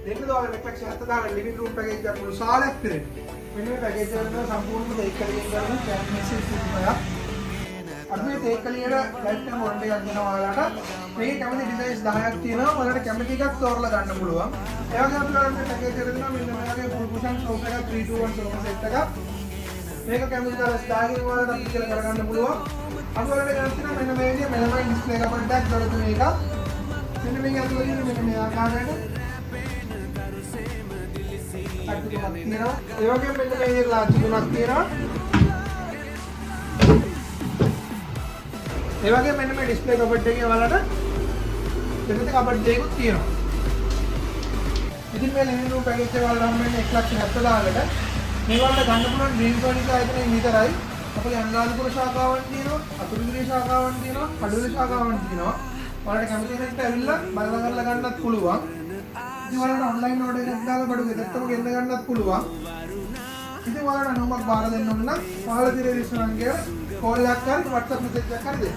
$2,70,000 living room package එකක් මුළු සාලයක් පිරෙන. මෙන්න මේ පැකේජ් එකට සම්පූර්ණයෙන්ම තේකලියෙන් කරන කැම්පස් එකක්. අපි මේ තේකලියට ලයිෆ් ටයිම් වොරන්ටි එකක් දෙනවා ඔයාලට. මේකේ කැමති ඩිසයින්ස් 10ක් තියෙනවා. ඔයාලට කැමති එකක් තෝරලා ගන්න පුළුවන්. ඒ වගේම අපි ඔයාලට පැකේජ් එකට දෙනවා මෙන්න මේ වගේ ෆුල් කුෂන් සෝෆා එකක් 3-2-1 සෝෆා සෙට් එකක්. මේක කැමති තරස් 10කින් ඔයාලට අපි කියලා කරගන්න පුළුවන්. අපි ඔයාලට ගන්න තියෙනවා මෙන්න මේ විදිහේ මෙලමයින් ඩිස්ප්ලේ එකක් දොරටු මේක. මෙන්න මේක ඇතුළේ තියෙන මෙන්න මේ ආකාරයට අට්ටුකමක් තියෙනවා. ඒ වගේම මෙන්න මේ විදිහේ ලාචි තුනක් තියෙනවා. ඒ වගේම මෙන්න මේ ඩිස්ප්ලේ කබඩ් එකේ ඔයාලට දෙකට කබඩ් දෙකක් තියෙනවා. ඉතින් මේ ලිවිං රූම් පැකේජ් එක ඔයාලට හම්බ වෙන්නේ 1,70,000කට. මේ වලට ගන්න පුළුවන් ඩ්‍රීම් ෆර්නිචර් ආයතනයෙන් විතරයි. අපේ අනුරාධපුර ශාඛාවන් තියෙනවා, අතුරුගිරිය ශාඛාවන් තියෙනවා, කඩුවෙල ශාඛාවන් තියෙනවා. ඔයාලට කැමති කෙනෙක්ට ඇවිල්ලා බලලා කරලා ගන්නත් පුළුවන්. ඉතින් ඔයාලට ඔන්ලයින් ඕඩර් එකක් දාලා බඩු ගෙදරටම ගෙන්න ගන්නත් පුළුවන්. ඉතින් ඔයාලට නෝමක් බාර දෙන්න ඕන නම් පහළ තියෙන රිස්ටෝරන්ට් එකේ කෝල් එකක් කරලා WhatsApp මෙසේජ් එකක් කරලා දෙන්න.